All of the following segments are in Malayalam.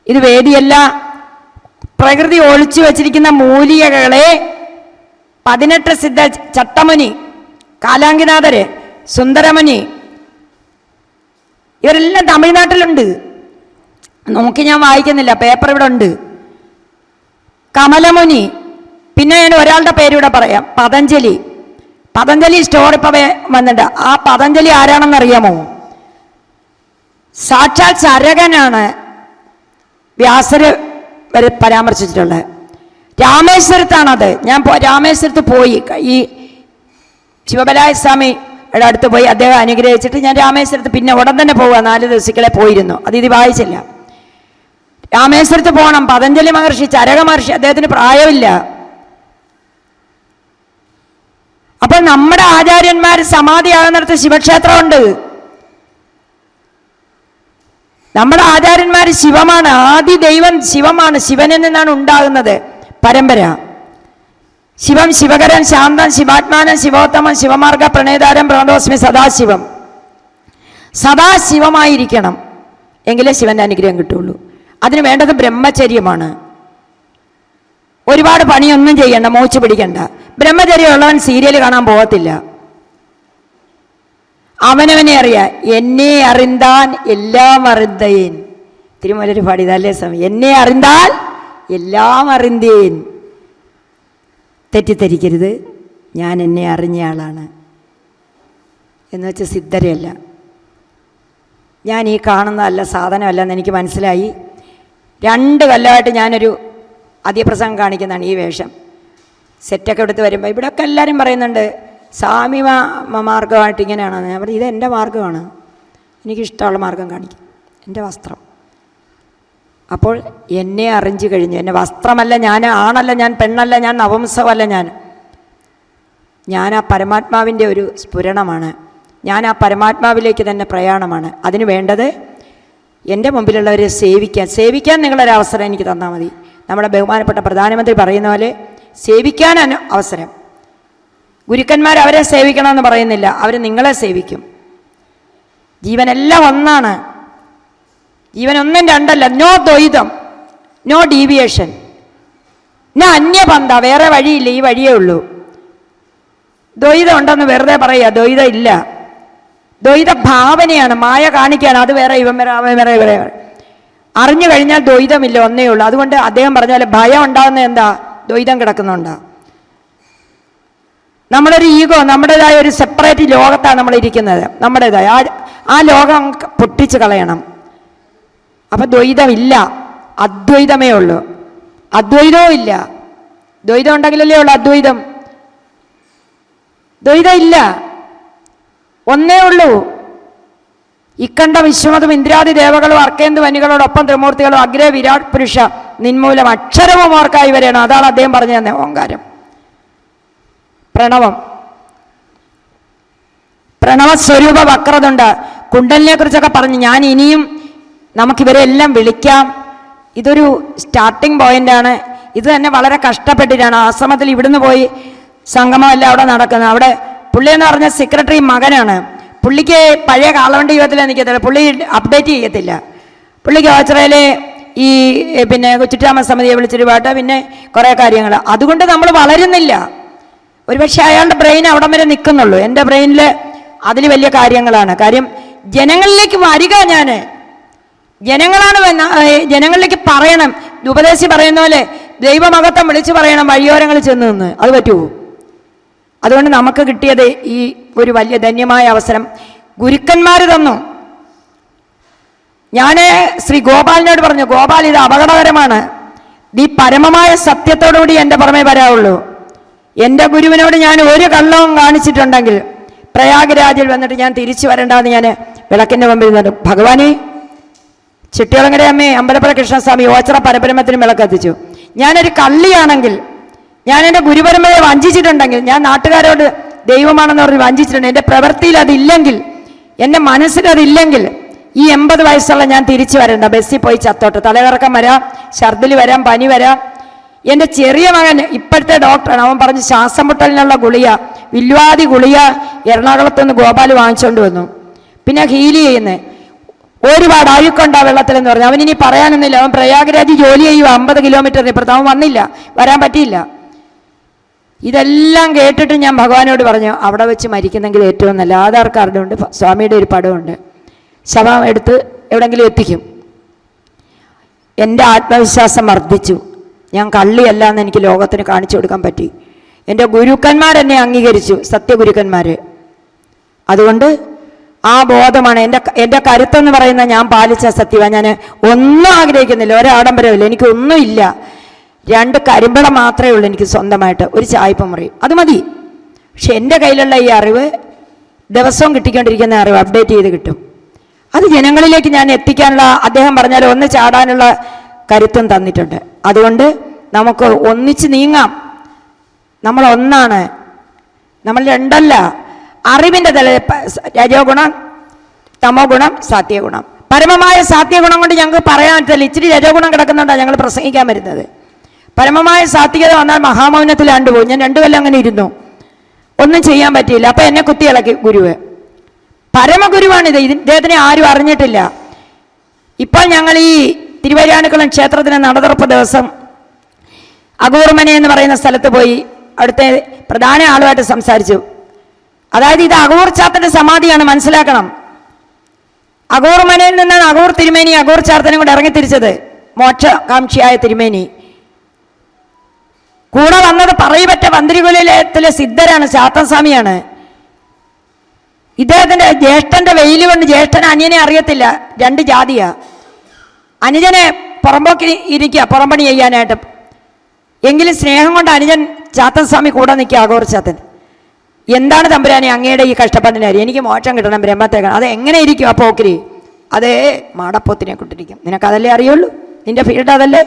ഇത് വേദിയല്ല. പ്രകൃതി ഒളിച്ചു വച്ചിരിക്കുന്ന മൂലികകളെ 18 സിദ്ധ ചട്ടമുനി, കാലാങ്കിനാഥര്, സുന്ദരമുനി, ഇവരെല്ലാം തമിഴ്നാട്ടിലുണ്ട്. നോക്കി ഞാൻ വായിക്കുന്നില്ല, പേപ്പർ ഇവിടെ ഉണ്ട്. കമലമുനി, പിന്നെ ഞാൻ ഒരാളുടെ പേരിവിടെ പറയാം, പതഞ്ജലി. പതഞ്ജലി സ്റ്റോർ ഇപ്പം വന്നിട്ടുണ്ട്. ആ പതഞ്ജലി ആരാണെന്നറിയാമോ? സാക്ഷാൽ ചരകനാണ് വ്യാസര് വരെ പരാമർശിച്ചിട്ടുള്ളത്. രാമേശ്വരത്താണത്. ഞാൻ രാമേശ്വരത്ത് പോയി, ഈ ശിവബലായ സ്വാമിയുടെ അടുത്ത് പോയി അദ്ദേഹം അനുഗ്രഹിച്ചിട്ട് ഞാൻ രാമേശ്വരത്ത് പിന്നെ ഉടൻ തന്നെ പോവുക. 4 ദിവസങ്ങളെ പോയിരുന്നു. അത് ഇത് വായിച്ചില്ല. രാമേശ്വരത്ത് പോകണം. പതഞ്ജലി മഹർഷി, ചരക മഹർഷി, അദ്ദേഹത്തിന് പ്രായമില്ല. അപ്പോൾ നമ്മുടെ ആചാര്യന്മാർ സമാധിയാകുന്നിടത്ത് ശിവക്ഷേത്രമുണ്ട്. നമ്മുടെ ആചാര്യന്മാർ ശിവമാണ്, ആദി ദൈവം ശിവമാണ്. ശിവനിൽ നിന്നാണ് ഉണ്ടാകുന്നത് പരമ്പര. ശിവം ശിവകരൻ ശാന്തൻ ശിവാത്മാനൻ ശിവോത്തമൻ ശിവമാർഗ പ്രണേതാരം പ്രണതോസ്മി സദാശിവം. സദാശിവമായിരിക്കണം, എങ്കിലേ ശിവന്റെ അനുഗ്രഹം കിട്ടുള്ളൂ. അതിന് വേണ്ടത് ബ്രഹ്മചര്യമാണ്. ഒരുപാട് പണിയൊന്നും ചെയ്യണ്ട, മോച്ച് പിടിക്കണ്ട. ബ്രഹ്മചര്യമുള്ളവൻ സീരിയൽ കാണാൻ പോകത്തില്ല. അവനവനെ അറിയാം. എന്നെ അറിന്താൻ എല്ലാം അറിന്തേൻ. തിരുമലൊരു പാടിയതല്ലേ സ്വാമി? എന്നെ അറിന്താൽ എല്ലാം അറിന്തേൻ. തെറ്റിദ്ധരിക്കരുത്, ഞാൻ എന്നെ അറിഞ്ഞ ആളാണ് എന്ന് വെച്ച് സിദ്ധരയല്ല. ഞാൻ ഈ കാണുന്നതല്ല, സാധനമല്ലെന്ന് എനിക്ക് മനസ്സിലായി. 2 കൊല്ലമായിട്ട് ഞാനൊരു അധിപ്രസംഗം കാണിക്കുന്നതാണ് ഈ വേഷം. സെറ്റൊക്കെ എടുത്ത് വരുമ്പോൾ ഇവിടെയൊക്കെ എല്ലാവരും പറയുന്നുണ്ട് സ്വാമി മാർഗമായിട്ട് ഇങ്ങനെയാണെന്ന്. ഞാൻ പറയും, ഇത് എൻ്റെ മാർഗമാണ്, എനിക്കിഷ്ടമുള്ള മാർഗം കാണിക്കും, എൻ്റെ വസ്ത്രം. അപ്പോൾ എന്നെ അറിഞ്ഞു കഴിഞ്ഞു. എന്നെ വസ്ത്രമല്ല, ഞാൻ ആണല്ല, ഞാൻ പെണ്ണല്ല, ഞാൻ നവംസമല്ല, ഞാൻ ആ പരമാത്മാവിൻ്റെ ഒരു സ്ഫുരണമാണ്. ഞാൻ ആ പരമാത്മാവിലേക്ക് തന്നെ പ്രയാണമാണ്. അതിന് വേണ്ടത് എൻ്റെ മുമ്പിലുള്ളവരെ സേവിക്കാൻ നിങ്ങളൊരവസരം എനിക്ക് തന്നാൽ മതി. നമ്മുടെ ബഹുമാനപ്പെട്ട പ്രധാനമന്ത്രി പറയുന്ന പോലെ സേവിക്കാൻ അവസരം. ഗുരുക്കന്മാർ അവരെ സേവിക്കണമെന്ന് പറയുന്നില്ല, അവർ നിങ്ങളെ സേവിക്കും. ജീവനെല്ലാം ഒന്നാണ്. ജീവൻ 1, 2 നോ ദ്വൈതം, നോ ഡീവിയേഷൻ, നോ അന്യപന്ഥ. വേറെ വഴിയില്ല, ഈ വഴിയേ ഉള്ളൂ. ദ്വൈതം ഉണ്ടെന്ന് വെറുതെ പറയുക, ദ്വൈതം ഇല്ല. ദ്വൈത ഭാവനയാണ്, മായ കാണിക്കാൻ. അത് വേറെ, ഇവൻ വേറെ, അവൻ വേറെ, ഇവരെ അറിഞ്ഞു കഴിഞ്ഞാൽ ദ്വൈതമില്ല, ഒന്നേ ഉള്ളൂ. അതുകൊണ്ട് അദ്ദേഹം പറഞ്ഞ പോലെ ഭയം ഉണ്ടാകുന്ന എന്താ? ദ്വൈതം കിടക്കുന്നുണ്ടാ. നമ്മളൊരു ഈഗോ, നമ്മുടേതായ ഒരു സെപ്പറേറ്റ് ലോകത്താണ് നമ്മളിരിക്കുന്നത്. നമ്മുടേതായ ആ ലോകം പൊട്ടിച്ച് കളയണം. അപ്പം ദ്വൈതമില്ല, അദ്വൈതമേ ഉള്ളൂ. അദ്വൈതവും ഇല്ല. ദ്വൈതം ഉണ്ടെങ്കിലല്ലേ ഉള്ളൂ അദ്വൈതം. ദ്വൈതം ഇല്ല, ഒന്നേ ഉള്ളൂ. ഇക്കണ്ട വിശ്വമതും ഇന്ദ്രാദി ദേവകളും അർക്കേന്ദു വനികളോടൊപ്പം ത്രിമൂർത്തികളും അഗ്രേ വിരാട് പുരുഷ നിന്മൂലം അക്ഷരവും ഓർക്കായി വരെയാണ്. അതാണ് അദ്ദേഹം പറഞ്ഞു തന്നെ ഓങ്കാരം, പ്രണവം. പ്രണവസ്വരൂപ വക്രതുണ്ട്. കുണ്ടലിനെ കുറിച്ചൊക്കെ പറഞ്ഞു. ഞാൻ ഇനിയും നമുക്കിവരെല്ലാം വിളിക്കാം. ഇതൊരു സ്റ്റാർട്ടിങ് പോയിന്റാണ്. ഇത് തന്നെ വളരെ കഷ്ടപ്പെട്ടിട്ടാണ് ആശ്രമത്തിൽ ഇവിടുന്ന് പോയി സംഗമമല്ല അവിടെ നടക്കുന്നത്. അവിടെ പുള്ളി എന്ന് പറഞ്ഞ സെക്രട്ടറി മകനാണ്. പുള്ളിക്ക് പഴയ കാലവണ്ടി യുഗത്തിലേ നിൽക്കത്തില്ല, പുള്ളി അപ്ഡേറ്റ് ചെയ്യത്തില്ല. പുള്ളിക്ക് ഓച്ചറയിലെ ഈ പിന്നെ ചുറ്റാമ സമിതിയെ വിളിച്ചൊരുപാട്ട് പിന്നെ കുറേ കാര്യങ്ങൾ. അതുകൊണ്ട് നമ്മൾ വളരുന്നില്ല. ഒരുപക്ഷെ അയാളുടെ ബ്രെയിൻ അവിടം വരെ നിൽക്കുന്നുള്ളൂ. എൻ്റെ ബ്രെയിനിൽ അതിൽ വലിയ കാര്യങ്ങളാണ്. കാര്യം ജനങ്ങളിലേക്ക് വരിക. ഞാൻ ജനങ്ങളിലേക്ക് പറയണം. ഉപദേശി പറയുന്ന പോലെ ദൈവമഹത്വം വിളിച്ചു പറയണം വഴിയോരങ്ങളിൽ ചെന്ന് നിന്ന്. അത് പറ്റുമോ? അതുകൊണ്ട് നമുക്ക് കിട്ടിയത് ഈ ഒരു വലിയ ധന്യമായ അവസരം ഗുരുക്കന്മാർ തന്നു. ഞാൻ ശ്രീ ഗോപാലിനോട് പറഞ്ഞു, ഗോപാൽ, ഇത് അപകടകരമാണ്. ഈ പരമമായ സത്യത്തോടുകൂടി എൻ്റെ പുറമേ വരാവുള്ളൂ. എൻ്റെ ഗുരുവിനോട് ഞാൻ ഒരു കള്ളവും കാണിച്ചിട്ടുണ്ടെങ്കിൽ പ്രയാഗരാജിൽ വന്നിട്ട് ഞാൻ തിരിച്ചു വരണ്ടെന്ന് ഞാൻ വിളക്കിൻ്റെ മുമ്പിൽ നിന്നിട്ട്, ഭഗവാനെ, ചിട്ടികളങ്ങര അമ്മേ, അമ്പലപ്പുഴ കൃഷ്ണസ്വാമി, ഓച്ചറ പരബ്രഹ്മത്തിനും വിളക്കെത്തിച്ചു. ഞാനൊരു കള്ളിയാണെങ്കിൽ, ഞാൻ എൻ്റെ ഗുരുപരമ്പരയെ വഞ്ചിച്ചിട്ടുണ്ടെങ്കിൽ, ഞാൻ നാട്ടുകാരോട് ദൈവമാണെന്ന് പറഞ്ഞ് വഞ്ചിച്ചിട്ടുണ്ട്, എൻ്റെ പ്രവൃത്തിയിൽ അതില്ലെങ്കിൽ, എൻ്റെ മനസ്സിലതില്ലെങ്കിൽ, ഈ 80 വയസ്സുള്ള ഞാൻ തിരിച്ചു വരണ്ട. ബസ്സിൽ പോയി ചത്തോട്ട്, തലകറക്കം വരാം, ഛർദിൽ വരാം, പനി വരാം. എൻ്റെ ചെറിയ മകൻ ഇപ്പോഴത്തെ ഡോക്ടറാണ്. അവൻ പറഞ്ഞ് ശ്വാസം മുട്ടലിനുള്ള ഗുളിക, വില്വാദി ഗുളിക എറണാകുളത്തുനിന്ന് ഗോപാൽ വാങ്ങിച്ചുകൊണ്ട് വന്നു. പിന്നെ ഹീൽ ചെയ്യുന്നത് ഒരുപാട് അഴുക്കുണ്ടാ വെള്ളത്തിലെന്ന് പറഞ്ഞു. അവനിനി പറയാനൊന്നുമില്ല. അവൻ പ്രയാഗരാജ് ജോലി ചെയ്യുക 50 കിലോമീറ്ററിന് ഇപ്പുറത്ത്. അവൻ വന്നില്ല, വരാൻ പറ്റിയില്ല. ഇതെല്ലാം കേട്ടിട്ട് ഞാൻ ഭഗവാനോട് പറഞ്ഞു, അവിടെ വെച്ച് മരിക്കുന്നെങ്കിൽ ഏറ്റവും നല്ല. ആധാർ കാർഡുണ്ട്, സ്വാമിയുടെ ഒരു പടമുണ്ട്, ശവം എടുത്ത് എവിടെയെങ്കിലും എത്തിക്കും. എൻ്റെ ആത്മവിശ്വാസം വർദ്ധിച്ചു. ഞാൻ കള്ളിയല്ല എന്ന് എനിക്ക് ലോകത്തിന് കാണിച്ചു കൊടുക്കാൻ പറ്റി. എൻ്റെ ഗുരുക്കന്മാരെന്നെ അംഗീകരിച്ചു, സത്യഗുരുക്കന്മാർ. അതുകൊണ്ട് ആ ബോധമാണ് എൻ്റെ കരുത്തെന്ന് പറയുന്ന ഞാൻ പാലിച്ച സത്യമാണ്. ഞാൻ ഒന്നും ആഗ്രഹിക്കുന്നില്ല, ഒരാഡംബരമില്ല, എനിക്കൊന്നുമില്ല. 2 കരിമ്പള മാത്രമേ ഉള്ളൂ എനിക്ക് സ്വന്തമായിട്ട്, ഒരു ചായപ്പം മുറി, അത് മതി. പക്ഷെ എൻ്റെ കയ്യിലുള്ള ഈ അറിവ് ദിവസവും കിട്ടിക്കൊണ്ടിരിക്കുന്ന അറിവ് അപ്ഡേറ്റ് ചെയ്ത് കിട്ടും. അത് ജനങ്ങളിലേക്ക് ഞാൻ എത്തിക്കാനുള്ള, അദ്ദേഹം പറഞ്ഞാൽ ഒന്ന് ചാടാനുള്ള കരുത്തും തന്നിട്ടുണ്ട്. അതുകൊണ്ട് നമുക്ക് ഒന്നിച്ച് നീങ്ങാം. നമ്മൾ ഒന്നാണ്, നമ്മൾ രണ്ടല്ല. അറിവിൻ്റെ തല രജോ ഗുണം, തമോ ഗുണം, സാത്വിക ഗുണം. പരമമായ സാത്വിക ഗുണം കൊണ്ട് ഞങ്ങൾക്ക് പറയാൻ പറ്റില്ല. ഇച്ചിരി രജോ ഗുണം കിടക്കുന്നുണ്ടാണ് ഞങ്ങൾ പ്രസംഗിക്കാൻ വരുന്നത്. പരമമായ സാത്വികത വന്നാൽ മഹാമൗനത്തിലാണ്ട് പോകും. ഞാൻ 2 കൊല്ലം അങ്ങനെ ഇരുന്നു, ഒന്നും ചെയ്യാൻ പറ്റിയില്ല. അപ്പം എന്നെ കുത്തിയിളക്കി ഗുരുവ്. പരമഗുരുവാണിത്. ഇദ്ദേഹത്തിനെ ആരും അറിഞ്ഞിട്ടില്ല. ഇപ്പോൾ ഞങ്ങൾ ഈ തിരുവയ്യാനക്കുളം ക്ഷേത്രത്തിന് നടതുറപ്പ് ദിവസം അകൂർമന എന്ന് പറയുന്ന സ്ഥലത്ത് പോയി അവിടുത്തെ പ്രധാന ആളുമായിട്ട് സംസാരിച്ചു. അതായത് ഇത് അകൂർ ചാത്തൻ്റെ സമാധിയാണ്, മനസ്സിലാക്കണം. അകൂർമനയിൽ നിന്നാണ് അകൂർ തിരുമേനി അകൂർ ചാത്തനും കൂടെ ഇറങ്ങിത്തിരിച്ചത്, മോക്ഷകാംക്ഷിയായ തിരുമേനി. കൂടെ വന്നത് പറയപ്പെട്ട പന്തിരികുലത്തിലെ സിദ്ധരാണ്, ചാത്തൻ സ്വാമിയാണ്. ഇദ്ദേഹത്തിൻ്റെ ജ്യേഷ്ഠൻ്റെ വെയിൽ കൊണ്ട് ജ്യേഷ്ഠന് അനിയനെ അറിയത്തില്ല, 2 ജാതിയാ. അനുജനെ പുറമ്പോക്കി ഇരിക്കുക പുറംപണി ചെയ്യാനായിട്ട്. എങ്കിലും സ്നേഹം കൊണ്ട് അനുജൻ ചാത്തൻ സ്വാമി കൂടെ നിൽക്കുക. അഘോർ ചാത്തൻ, എന്താണ് തമ്പുരാനെ അങ്ങയുടെ ഈ കഷ്ടപ്പാടിൻ്റെ കാര്യം? എനിക്ക് മോക്ഷം കിട്ടണം, ബ്രഹ്മത്തേക്കാണ്. അത് എങ്ങനെ ഇരിക്കും ആ പോക്കിരി? അതേ മാടപ്പോത്തിനെ കൊണ്ടിരിക്കും. നിനക്കതല്ലേ അറിയുള്ളൂ, നിന്റെ ഫീൽഡ് അതല്ലേ.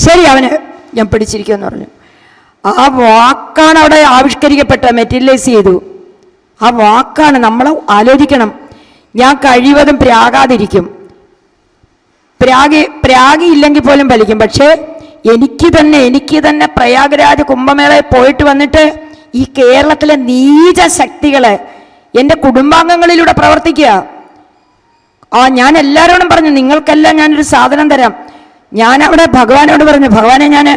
ശരി, അവന് ഞാൻ പിടിച്ചിരിക്കുമെന്ന് പറഞ്ഞു. ആ വാക്കാണ് അവിടെ ആവിഷ്കരിക്കപ്പെട്ട, മെറ്റീരിയലൈസ് ചെയ്തു. ആ വാക്കാണ് നമ്മൾ ആലോചിക്കണം. ഞാൻ കഴിവതും പ്രാകാതിരിക്കും. പ്രാഗി ഇല്ലെങ്കിൽ പോലും ഫലിക്കും. പക്ഷേ എനിക്ക് തന്നെ പ്രയാഗരാജ് കുംഭമേളയിൽ പോയിട്ട് വന്നിട്ട് ഈ കേരളത്തിലെ നീച ശക്തികളെ എൻ്റെ കുടുംബാംഗങ്ങളിലൂടെ പ്രവർത്തിക്കുക. ഞാൻ എല്ലാവരോടും പറഞ്ഞു, നിങ്ങൾക്കെല്ലാം ഞാനൊരു സാധനം തരാം. ഞാൻ അവിടെ ഭഗവാനോട് പറഞ്ഞു, ഭഗവാനെ ഞാൻ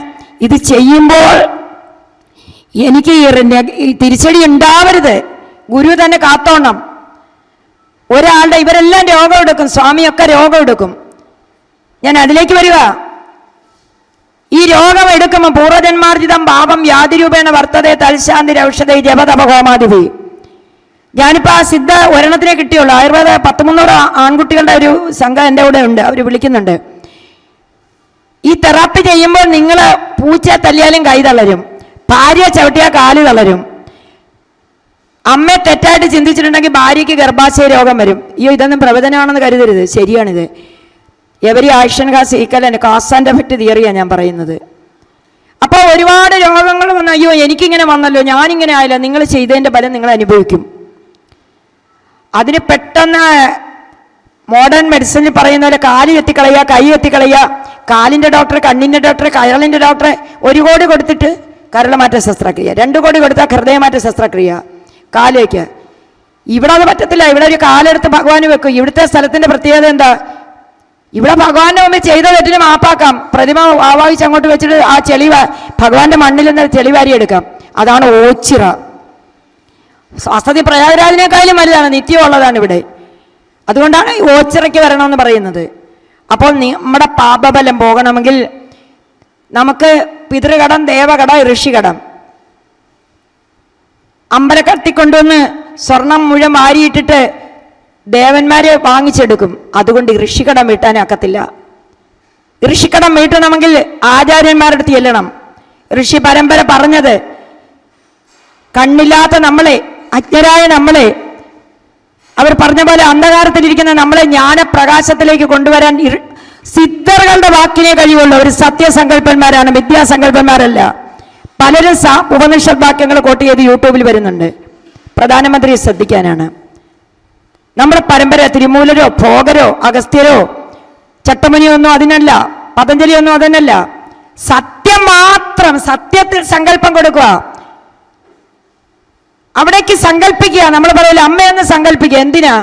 ഇത് ചെയ്യുമ്പോൾ എനിക്ക് ഈ തിരിച്ചടി ഉണ്ടാവരുത്, ഗുരു തന്നെ കാത്തോണം. ഒരാളുടെ ഇവരെല്ലാം രോഗം എടുക്കും, സ്വാമിയൊക്കെ രോഗം എടുക്കും. ഞാൻ അതിലേക്ക് വരിക. ഈ രോഗം എടുക്കുമ്പോൾ പൂർവജന്മാർജിതം പാപം വ്യാധിരൂപേണ വർത്തതേ തൽശാന്തി ഔഷധ ജപതപഹോമാതിഭി. ഞാനിപ്പോൾ ആ സിദ്ധ ഒരെണ്ണത്തിനെ കിട്ടിയുള്ളൂ. ആയുർവേദ 100-300 ആൺകുട്ടികളുടെ ഒരു സംഘം എൻ്റെ കൂടെ ഉണ്ട്, അവർ വിളിക്കുന്നുണ്ട്. ഈ തെറാപ്പി ചെയ്യുമ്പോൾ നിങ്ങൾ പൂച്ച തല്ലിയാലും കൈ തളരും, ഭാര്യ ചവിട്ടിയാൽ കാല് തളരും, അമ്മയെ തെറ്റായിട്ട് ചിന്തിച്ചിട്ടുണ്ടെങ്കിൽ ഭാര്യയ്ക്ക് ഗർഭാശയ രോഗം വരും. ഇതൊന്നും പ്രവചനമാണെന്ന് കരുതരുത്, ശരിയാണിത്. Every action has equal and cause and effect തിയറിയാണ് ഞാൻ പറയുന്നത്. അപ്പോൾ ഒരുപാട് രോഗങ്ങൾ വന്ന്, അയ്യോ എനിക്കിങ്ങനെ വന്നല്ലോ, ഞാനിങ്ങനെ ആയല്ലോ. നിങ്ങൾ ചെയ്തതിൻ്റെ ഫലം നിങ്ങൾ അനുഭവിക്കും. അതിന് പെട്ടെന്ന് മോഡേൺ മെഡിസിനിൽ പറയുന്ന പോലെ കാല് കെത്തിക്കളയുക, കൈ കെത്തിക്കളയുക, കാലിൻ്റെ ഡോക്ടർ, കണ്ണിൻ്റെ ഡോക്ടർ, കരളിൻ്റെ ഡോക്ടർ 1 കോടി കൊടുത്തിട്ട് കരളമാറ്റ ശസ്ത്രക്രിയ, 2 കോടി കൊടുത്താൽ ഹൃദയമാറ്റ ശസ്ത്രക്രിയ, കാലേക്ക്. ഇവിടെ അത് പറ്റത്തില്ല. ഇവിടെ ഒരു കാലെടുത്ത് ഭഗവാന് വെക്കും. ഇവിടുത്തെ സ്ഥലത്തിൻ്റെ പ്രത്യേകത എന്താ? ഇവിടെ ഭഗവാന്റെ മുമ്പിൽ ചെയ്ത തെറ്റിന് മാപ്പാക്കാം. പ്രതിമ ആവാഹിച്ച് അങ്ങോട്ട് വെച്ചിട്ട് ആ ചെളി ഭഗവാന്റെ മണ്ണിൽ നിന്ന് ചെളി വാരിയെടുക്കാം. അതാണ് ഓച്ചിറ. അസതി പ്രയാഗരാജിനേക്കാളും വലുതാണ്, നിത്യമുള്ളതാണ് ഇവിടെ. അതുകൊണ്ടാണ് ഈ ഓച്ചിറയ്ക്ക് വരണമെന്ന് പറയുന്നത്. അപ്പോൾ നമ്മുടെ പാപബലം പോകണമെങ്കിൽ നമുക്ക് പിതൃകടം, ദേവകടം, ഋഷികടം, അമ്പലക്കടത്തിക്കൊണ്ടുവന്ന് സ്വർണം മുഴുവൻ വാരിയിട്ടിട്ട് ദേവന്മാരെ വാങ്ങിച്ചെടുക്കും. അതുകൊണ്ട് ഋഷികടം വീട്ടാനൊക്കത്തില്ല. ഋഷിക്കടം വീട്ടണമെങ്കിൽ ആചാര്യന്മാരുടെ അടുത്ത് ചെല്ലണം. ഋഷി പരമ്പര പറഞ്ഞത്, കണ്ണില്ലാത്ത നമ്മളെ, അജ്ഞരായ നമ്മളെ, അവർ പറഞ്ഞ പോലെ അന്ധകാരത്തിലിരിക്കുന്ന നമ്മളെ ജ്ഞാനപ്രകാശത്തിലേക്ക് കൊണ്ടുവരാൻ സിദ്ധറുകളുടെ വാക്കിനെ കഴിവുള്ളൂ. അവർ സത്യസങ്കല്പന്മാരാണ്, വിദ്യാസങ്കല്പന്മാരല്ല. പലരും ഉപനിഷത് വാക്യങ്ങൾ കോട്ട് ചെയ്ത് യൂട്യൂബിൽ വരുന്നുണ്ട്. പ്രധാനമന്ത്രിയെ ശ്രദ്ധിക്കാനാണ്. നമ്മുടെ പരമ്പര തിരുമൂലരോ ഭോഗരോ അഗസ്ത്യരോ ചട്ടമുനിയോ ഒന്നും അതിനല്ല, പതഞ്ജലിയൊന്നും അതിനല്ല. സത്യം മാത്രം, സത്യത്തിൽ സങ്കല്പം കൊടുക്കുക, അവിടേക്ക് സങ്കല്പിക്കുക. നമ്മൾ പറയില്ല അമ്മയെന്ന് സങ്കല്പിക്കുക. എന്തിനാ?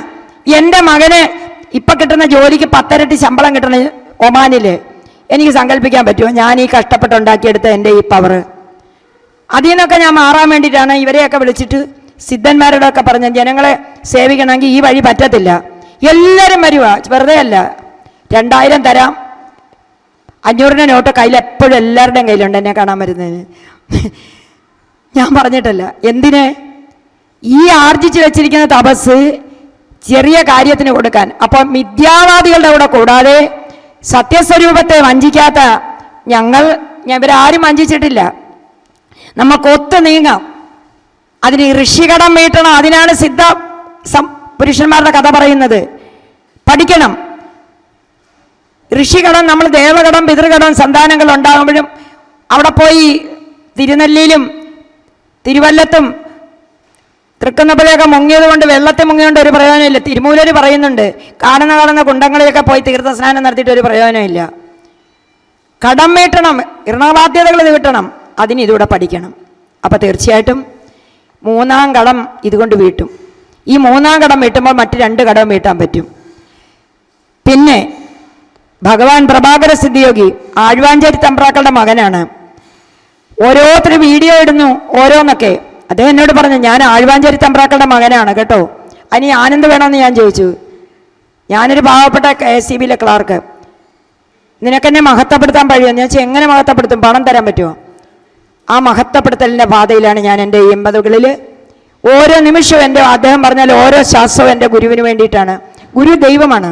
എൻ്റെ മകന് ഇപ്പം കിട്ടുന്ന ജോലിക്ക് 10 ഇരട്ടി ശമ്പളം കിട്ടണ ഒമാനിൽ എനിക്ക് സങ്കല്പിക്കാൻ പറ്റുമോ ഞാൻ ഈ കഷ്ടപ്പെട്ടുണ്ടാക്കിയെടുത്ത എൻ്റെ ഈ പവർ? അതിൽ നിന്നൊക്കെ ഞാൻ മാറാൻ വേണ്ടിയിട്ടാണ് ഇവരെയൊക്കെ വിളിച്ചിട്ട് സിദ്ധന്മാരോടൊക്കെ പറഞ്ഞ ജനങ്ങളെ സേവിക്കണമെങ്കിൽ ഈ വഴി പറ്റത്തില്ല. എല്ലാവരും വരുക, വെറുതെ അല്ല. 2000 തരാം, 500 നോട്ട് കയ്യിൽ എപ്പോഴും എല്ലാവരുടെയും കയ്യിലുണ്ട് എന്നെ കാണാൻ വരുന്നതിന്. ഞാൻ പറഞ്ഞിട്ടല്ല. എന്തിന്? ഈ ആർജിച്ച് വെച്ചിരിക്കുന്ന തപസ് ചെറിയ കാര്യത്തിന് കൊടുക്കാൻ. അപ്പം മിഥ്യാവാദികളുടെ കൂടെ കൂടാതെ സത്യസ്വരൂപത്തെ വഞ്ചിക്കാത്ത ഇവരാരും വഞ്ചിച്ചിട്ടില്ല. നമുക്കൊത്തു നീങ്ങാം. അതിന് ഋഷികടം വീട്ടണം. അതിനാണ് സിദ്ധ പുരുഷന്മാരുടെ കഥ പറയുന്നത്. പഠിക്കണം. ഋഷികടം, നമ്മൾ ദേവകടം, പിതൃകടം, സന്താനങ്ങൾ ഉണ്ടാകുമ്പോഴും അവിടെ പോയി തിരുനെല്ലിയിലും തിരുവല്ലത്തും തൃക്കുന്നപ്പുഴയൊക്കെ മുങ്ങിയത് കൊണ്ട്, വെള്ളത്തിൽ മുങ്ങിയോണ്ട് ഒരു പ്രയോജനമില്ല. തിരുമൂലർ പറയുന്നുണ്ട്, കാണുന്ന കുണ്ടങ്ങളിലൊക്കെ പോയി തീർത്ഥസ്നാനം നടത്തിയിട്ട് ഒരു പ്രയോജനമില്ല. കടം വീട്ടണം, ഋണബാധ്യതകൾ വീട്ടണം. അതിന് ഇതുകൂടെ പഠിക്കണം. അപ്പോൾ തീർച്ചയായിട്ടും 3-ാം കടം ഇതുകൊണ്ട് വീട്ടും. ഈ 3-ാം കടം വീട്ടുമ്പോൾ മറ്റ് 2 കടം വീട്ടാൻ പറ്റും. പിന്നെ ഭഗവാൻ പ്രഭാകര സിദ്ധിയോഗി ആഴ്വാഞ്ചേരി തമ്പ്രാക്കളുടെ മകനാണ്. ഓരോരുത്തരും വീഡിയോ ഇടുന്നു ഓരോന്നൊക്കെ. അദ്ദേഹം എന്നോട് പറഞ്ഞു, ഞാൻ ആഴ്വാഞ്ചേരി തമ്പ്രാക്കളുടെ മകനാണ് കേട്ടോ, അതിന് ആനന്ദ് വേണമെന്ന് ഞാൻ ചോദിച്ചു. ഞാനൊരു പാവപ്പെട്ട KSEB ക്ലാർക്ക്, നിനക്കെന്നെ മഹത്വപ്പെടുത്താൻ കഴിയുമെന്ന്. ഞാൻ എങ്ങനെ മഹത്വപ്പെടുത്തും? പണം തരാൻ പറ്റുമോ? ആ മഹത്വപ്പെടുത്തലിൻ്റെ പാതയിലാണ് ഞാൻ എൻ്റെ 80കളിൽ ഓരോ നിമിഷവും അദ്ദേഹം പറഞ്ഞാൽ ഓരോ ശ്വാസവും എൻ്റെ ഗുരുവിന് വേണ്ടിയിട്ടാണ്. ഗുരു ദൈവമാണ്.